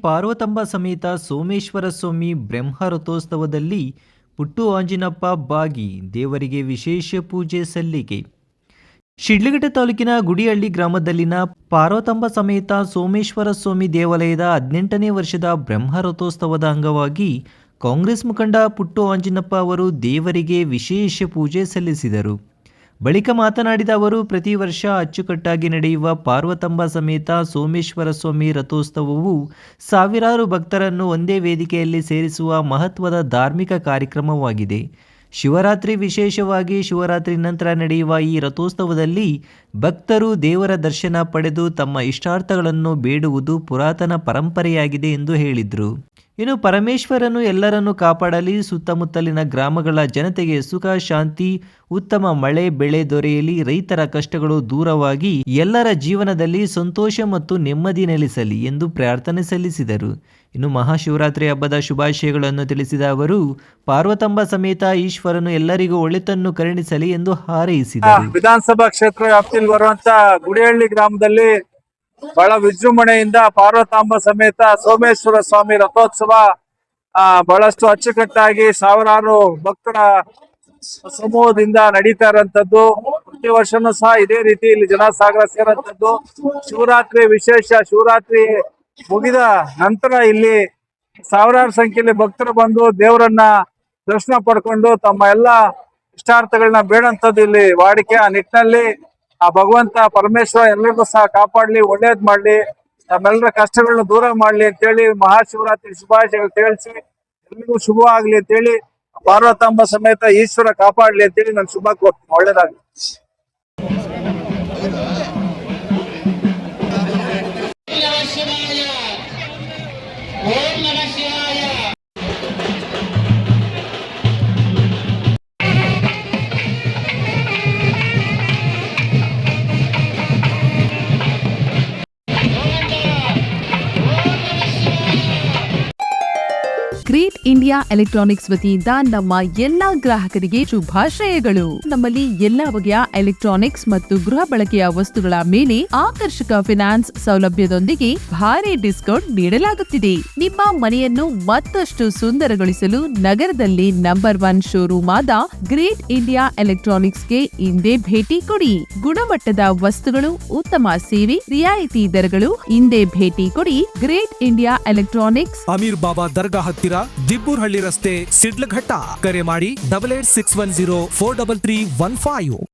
ಪಾರ್ವತಂಬ ಸಮೇತ ಸೋಮೇಶ್ವರ ಸ್ವಾಮಿ ಬ್ರಹ್ಮ ರಥೋತ್ಸವದಲ್ಲಿ ಪುಟ್ಟು ಆಂಜಿನಪ್ಪ ಭಾಗಿ, ದೇವರಿಗೆ ವಿಶೇಷ ಪೂಜೆ ಸಲ್ಲಿಕೆ. ಶಿಡ್ಲಘಟ್ಟ ತಾಲೂಕಿನ ಗುಡಿಹಳ್ಳಿ ಗ್ರಾಮದಲ್ಲಿನ ಪಾರ್ವತಂಬ ಸಮೇತ ಸೋಮೇಶ್ವರ ಸ್ವಾಮಿ ದೇವಾಲಯದ 18ನೇ ವರ್ಷದ ಬ್ರಹ್ಮ ರಥೋತ್ಸವದ ಅಂಗವಾಗಿ ಕಾಂಗ್ರೆಸ್ ಮುಖಂಡ ಪುಟ್ಟು ಆಂಜಿನಪ್ಪ ಅವರು ದೇವರಿಗೆ ವಿಶೇಷ ಪೂಜೆ ಸಲ್ಲಿಸಿದರು. ಬಳಿಕ ಮಾತನಾಡಿದ ಅವರು, ಪ್ರತಿ ವರ್ಷ ಅಚ್ಚುಕಟ್ಟಾಗಿ ನಡೆಯುವ ಪಾರ್ವತಂಬ ಸಮೇತ ಸೋಮೇಶ್ವರ ಸ್ವಾಮಿ ರಥೋತ್ಸವವು ಸಾವಿರಾರು ಭಕ್ತರನ್ನು ಒಂದೇ ವೇದಿಕೆಯಲ್ಲಿ ಸೇರಿಸುವ ಮಹತ್ವದ ಧಾರ್ಮಿಕ ಕಾರ್ಯಕ್ರಮವಾಗಿದೆ. ಶಿವರಾತ್ರಿ, ವಿಶೇಷವಾಗಿ ಶಿವರಾತ್ರಿ ನಂತರ ನಡೆಯುವ ಈ ರಥೋತ್ಸವದಲ್ಲಿ ಭಕ್ತರು ದೇವರ ದರ್ಶನ ಪಡೆದು ತಮ್ಮ ಇಷ್ಟಾರ್ಥಗಳನ್ನು ಬೇಡುವುದು ಪುರಾತನ ಪರಂಪರೆಯಾಗಿದೆ ಎಂದು ಹೇಳಿದರು. ಇನ್ನು ಪರಮೇಶ್ವರನು ಎಲ್ಲರನ್ನೂ ಕಾಪಾಡಲಿ, ಸುತ್ತಮುತ್ತಲಿನ ಗ್ರಾಮಗಳ ಜನತೆಗೆ ಸುಖ ಶಾಂತಿ, ಉತ್ತಮ ಮಳೆ ಬೆಳೆ ದೊರೆಯಲಿ, ರೈತರ ಕಷ್ಟಗಳು ದೂರವಾಗಿ ಎಲ್ಲರ ಜೀವನದಲ್ಲಿ ಸಂತೋಷ ಮತ್ತು ನೆಮ್ಮದಿ ನೆಲೆಸಲಿ ಎಂದು ಪ್ರಾರ್ಥನೆ ಸಲ್ಲಿಸಿದರು. ಇನ್ನು ಮಹಾಶಿವರಾತ್ರಿ ಹಬ್ಬದ ಶುಭಾಶಯಗಳನ್ನು ತಿಳಿಸಿದ ಅವರು, ಪಾರ್ವತಂಬ ಸಮೇತ ಈಶ್ವರನು ಎಲ್ಲರಿಗೂ ಒಳಿತನ್ನು ಕರುಣಿಸಲಿ ಎಂದು ಹಾರೈಸಿದರು. ವಿಧಾನಸಭಾ ಕ್ಷೇತ್ರ ವ್ಯಾಪ್ತಿಯಲ್ಲಿ ಬರುವಂತ ಗುಡಿಹಳ್ಳಿ ಗ್ರಾಮದಲ್ಲಿ ಬಹಳ ವಿಜೃಂಭಣೆಯಿಂದ ಪಾರ್ವತಾಂಬ ಸಮೇತ ಸೋಮೇಶ್ವರ ಸ್ವಾಮಿ ರಥೋತ್ಸವ ಬಹಳಷ್ಟು ಅಚ್ಚುಕಟ್ಟಾಗಿ ಸಾವಿರಾರು ಭಕ್ತರ ಸಮೂಹದಿಂದ ನಡೀತಾ ಇರುವಂತದ್ದು. ಪ್ರತಿ ವರ್ಷನೂ ಸಹ ಇದೇ ರೀತಿ ಇಲ್ಲಿ ಜನಸಾಗರ ಸೇರುವಂತದ್ದು. ಶಿವರಾತ್ರಿ ವಿಶೇಷ, ಶಿವರಾತ್ರಿ ಮುಗಿದ ನಂತರ ಇಲ್ಲಿ ಸಾವಿರಾರು ಸಂಖ್ಯೆಯಲ್ಲಿ ಭಕ್ತರು ಬಂದು ದೇವರನ್ನ ದರ್ಶನ ಪಡ್ಕೊಂಡು ತಮ್ಮ ಎಲ್ಲ ಇಷ್ಟಾರ್ಥಗಳನ್ನ ಬೇಡಂತದ್ದು ಇಲ್ಲಿ ವಾಡಿಕೆ. ಆ ನಿಟ್ಟಿನಲ್ಲಿ ಆ ಭಗವಂತ ಪರಮೇಶ್ವರ ಎಲ್ಲರಿಗೂ ಸಹ ಕಾಪಾಡ್ಲಿ, ಒಳ್ಳೇದ್ ಮಾಡ್ಲಿ, ನಮ್ಮೆಲ್ಲರ ಕಷ್ಟಗಳನ್ನ ದೂರ ಮಾಡ್ಲಿ ಅಂತೇಳಿ ಮಹಾಶಿವರಾತ್ರಿ ಶುಭಾಶಯಗಳು ತಿಳಿಸಿ ಎಲ್ರಿಗೂ ಶುಭವಾಗ್ಲಿ ಅಂತೇಳಿ, ಪಾರ್ವತಾಂಬ ಸಮೇತ ಈಶ್ವರ ಕಾಪಾಡ್ಲಿ ಅಂತೇಳಿ ನಾನು ಶುಭ ಕೋರ್ತೀನಿ. ಒಳ್ಳೇದಾಗ್ಲಿ. ಗ್ರೇಟ್ ಇಂಡಿಯಾ ಎಲೆಕ್ಟ್ರಾನಿಕ್ಸ್ ವತಿಯಿಂದ ನಮ್ಮ ಎಲ್ಲಾ ಗ್ರಾಹಕರಿಗೆ ಶುಭಾಶಯಗಳು. ನಮ್ಮಲ್ಲಿ ಎಲ್ಲಾ ಬಗೆಯ ಎಲೆಕ್ಟ್ರಾನಿಕ್ಸ್ ಮತ್ತು ಗೃಹ ಬಳಕೆಯ ವಸ್ತುಗಳ ಮೇಲೆ ಆಕರ್ಷಕ ಫಿನಾನ್ಸ್ ಸೌಲಭ್ಯದೊಂದಿಗೆ ಭಾರಿ ಡಿಸ್ಕೌಂಟ್ ನೀಡಲಾಗುತ್ತಿದೆ. ನಿಮ್ಮ ಮನೆಯನ್ನು ಮತ್ತಷ್ಟು ಸುಂದರಗೊಳಿಸಲು ನಗರದಲ್ಲಿ ನಂಬರ್ 1 ಶೋರೂಮ್ ಆದ ಗ್ರೇಟ್ ಇಂಡಿಯಾ ಎಲೆಕ್ಟ್ರಾನಿಕ್ಸ್ಗೆ ಇಂದೇ ಭೇಟಿ ಕೊಡಿ. ಗುಣಮಟ್ಟದ ವಸ್ತುಗಳು, ಉತ್ತಮ ಸೇವೆ, ರಿಯಾಯಿತಿ ದರಗಳು. ಇಂದೇ ಭೇಟಿ ಕೊಡಿ. ಗ್ರೇಟ್ ಇಂಡಿಯಾ ಎಲೆಕ್ಟ್ರಾನಿಕ್ಸ್, ಅಮೀರ್ ಬಾಬಾ ದರ್ಗಾ ಹತ್ತಿರ, ದಿಬ್ಬೂರ್ಹಳ್ಳಿ ರಸ್ತೆ, ಸಿಡ್ಲಘಟ್ಟ. ಕರೆ ಮಾಡಿ 8861043315.